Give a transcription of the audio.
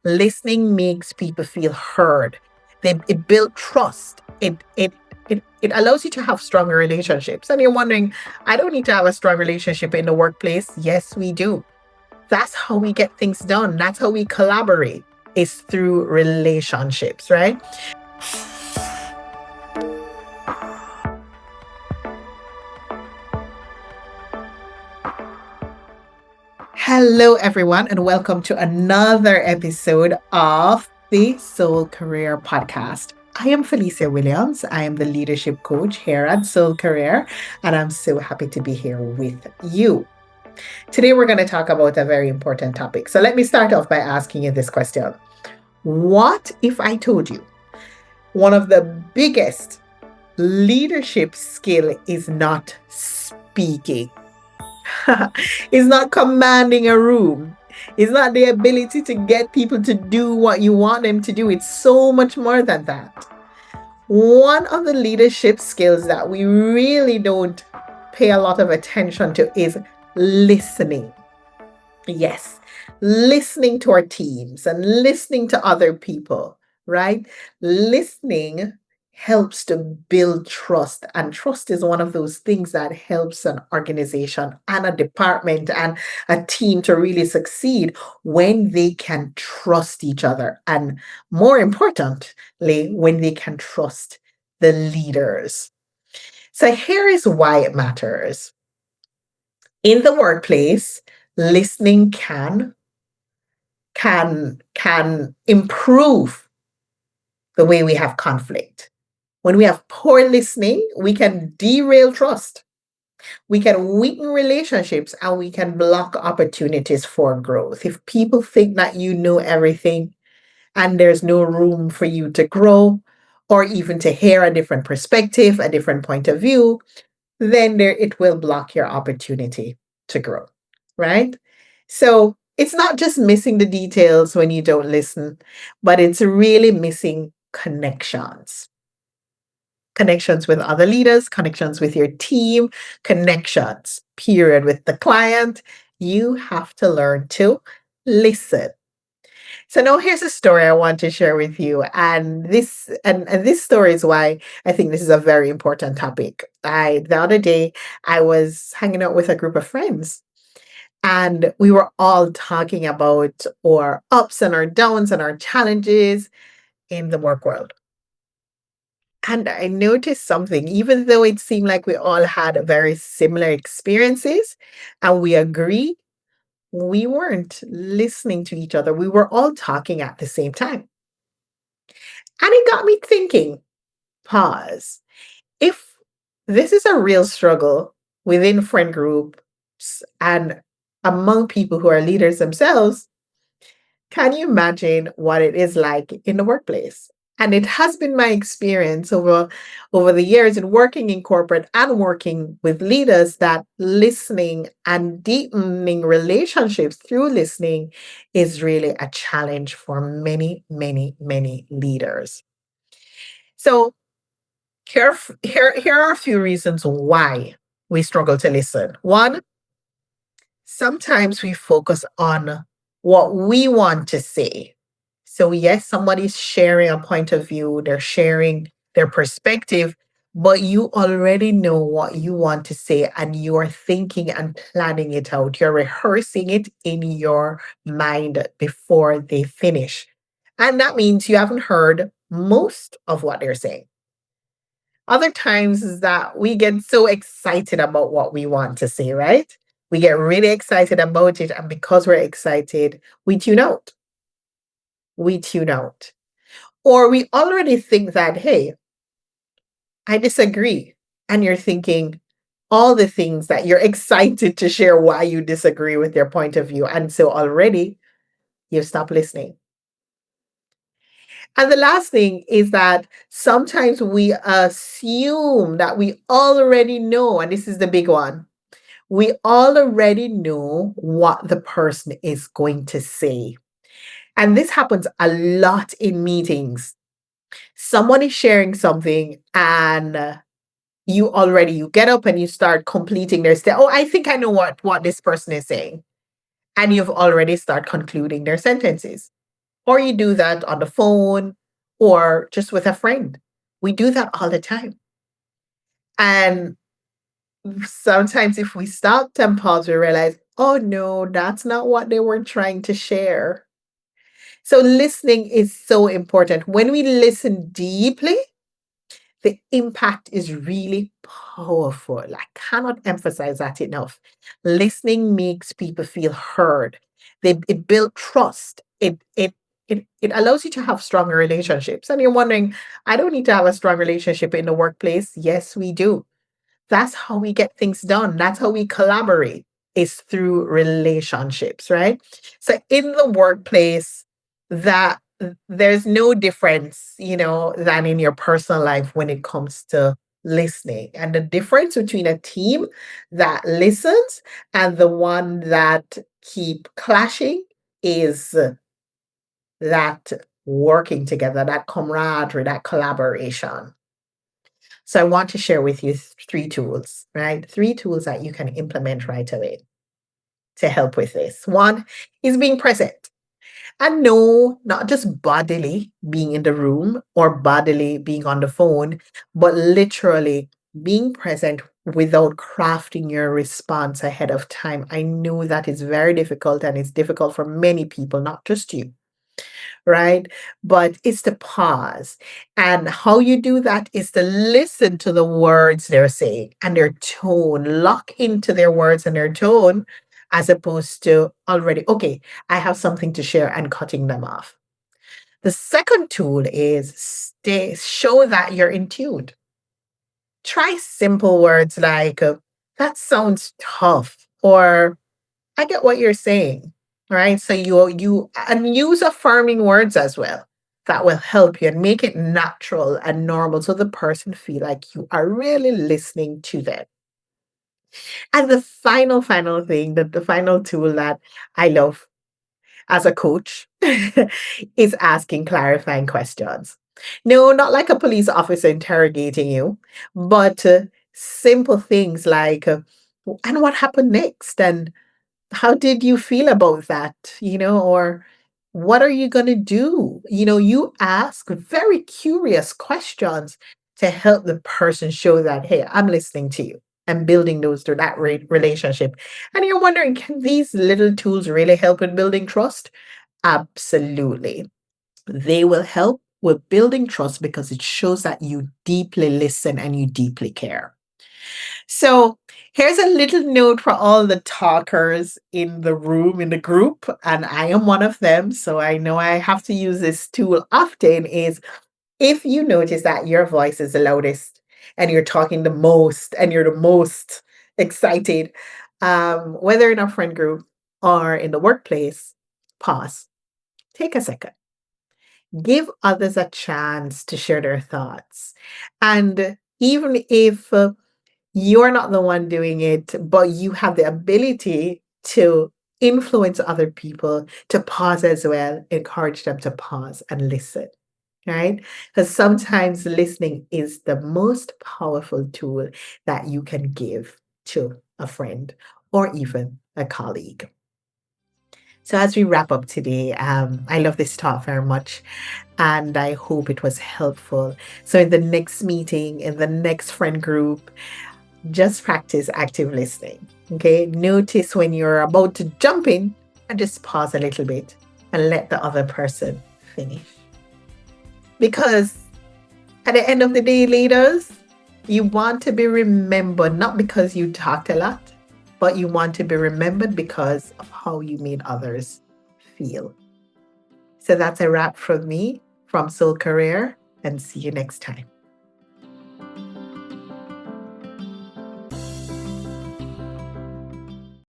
Listening makes people feel heard. It builds trust. It allows you to have stronger relationships. And you're wondering, I don't need to have a strong relationship in the workplace. Yes, we do. That's how we get things done. That's how we collaborate, is through relationships, right? Hello, everyone, and welcome to another episode of the Soul Career Podcast. I am Felecia Williams. I am the leadership coach here at Soul Career, and I'm so happy to be here with you. Today, we're going to talk about a very important topic. So, let me start off by asking you this question. What if I told you one of the biggest leadership skill is not speaking? It's not commanding a room. It's not the ability to get people to do what you want them to do. It's so much more than that. One of the leadership skills that we really don't pay a lot of attention to is listening. Yes, listening to our teams and listening to other people, right? Listening helps to build trust. And trust is one of those things that helps an organization and a department and a team to really succeed when they can trust each other. And more importantly, when they can trust the leaders. So here is why it matters. In the workplace, listening can improve the way we have conflict. When we have poor listening, we can derail trust. We can weaken relationships and we can block opportunities for growth. If people think that you know everything and there's no room for you to grow or even to hear a different perspective, a different point of view, then it will block your opportunity to grow, right? So it's not just missing the details when you don't listen, but it's really missing connections. Connections with other leaders, connections with your team, connections, period, with the client. You have to learn to listen. So now here's a story I want to share with you. And this story is why I think this is a very important topic. The other day I was hanging out with a group of friends and we were all talking about our ups and our downs and our challenges in the work world. And I noticed something, even though it seemed like we all had very similar experiences and we agree, we weren't listening to each other. We were all talking at the same time. And it got me thinking, pause. If this is a real struggle within friend groups and among people who are leaders themselves, can you imagine what it is like in the workplace? And it has been my experience over the years in working in corporate and working with leaders that listening and deepening relationships through listening is really a challenge for many, many, many leaders. So here are a few reasons why we struggle to listen. One, sometimes we focus on what we want to say. So, yes, somebody's sharing a point of view, they're sharing their perspective, but you already know what you want to say and you are thinking and planning it out. You're rehearsing it in your mind before they finish. And that means you haven't heard most of what they're saying. Other times is that we get so excited about what we want to say, right? We get really excited about it. And because we're excited, we tune out. We tune out. Or we already think that, hey, I disagree. And you're thinking all the things that you're excited to share why you disagree with their point of view. And so already you stop listening. And the last thing is that sometimes we assume that we already know, and this is the big one, we already know what the person is going to say. And this happens a lot in meetings. Someone is sharing something and you get up and you start completing their step. Oh, I think I know what this person is saying. And you've already start concluding their sentences. or you do that on the phone or just with a friend. We do that all the time. And sometimes if we stop and pause, we realize, oh no, that's not what they were trying to share. So listening is so important. When we listen deeply, the impact is really powerful. I cannot emphasize that enough. Listening makes people feel heard. It builds trust. It allows you to have stronger relationships. And you're wondering, I don't need to have a strong relationship in the workplace. Yes, we do. That's how we get things done. That's how we collaborate, is through relationships, right? So in the workplace, that there's no difference, than in your personal life when it comes to listening. And the difference between a team that listens and the one that keep clashing is that working together, that camaraderie, that collaboration. So I want to share with you three tools, right? Three tools that you can implement right away to help with this. One is being present. And no, not just bodily being in the room or bodily being on the phone, but literally being present without crafting your response ahead of time. I know that is very difficult and it's difficult for many people, not just you, right? But it's the pause. And how you do that is to listen to the words they're saying and their tone, lock into their words and their tone, as opposed to already, okay, I have something to share and cutting them off. The second tool is show that you're in tune. Try simple words like, that sounds tough, or I get what you're saying, right? So you and use affirming words as well. That will help you and make it natural and normal so the person feel like you are really listening to them. And the final thing, the final tool that I love as a coach is asking clarifying questions. No, not like a police officer interrogating you, but simple things like, and what happened next? And how did you feel about that? Or what are you going to do? You ask very curious questions to help the person show that, hey, I'm listening to you and building those to that relationship. And you're wondering, can these little tools really help in building trust? Absolutely. They will help with building trust because it shows that you deeply listen and you deeply care. So here's a little note for all the talkers in the room, in the group, and I am one of them. So I know I have to use this tool often is if you notice that your voice is the loudest and you're talking the most and you're the most excited, whether in a friend group or in the workplace, pause, take a second, give others a chance to share their thoughts. And even if you're not the one doing it, but you have the ability to influence other people to pause as well, encourage them to pause and listen, right? Because sometimes listening is the most powerful tool that you can give to a friend or even a colleague. So, as we wrap up today, I love this talk very much and I hope it was helpful. So, in the next meeting, in the next friend group, just practice active listening. Okay. Notice when you're about to jump in and just pause a little bit and let the other person finish. Because at the end of the day, leaders, you want to be remembered not because you talked a lot, but you want to be remembered because of how you made others feel. So that's a wrap from me from Soul Career, and see you next time.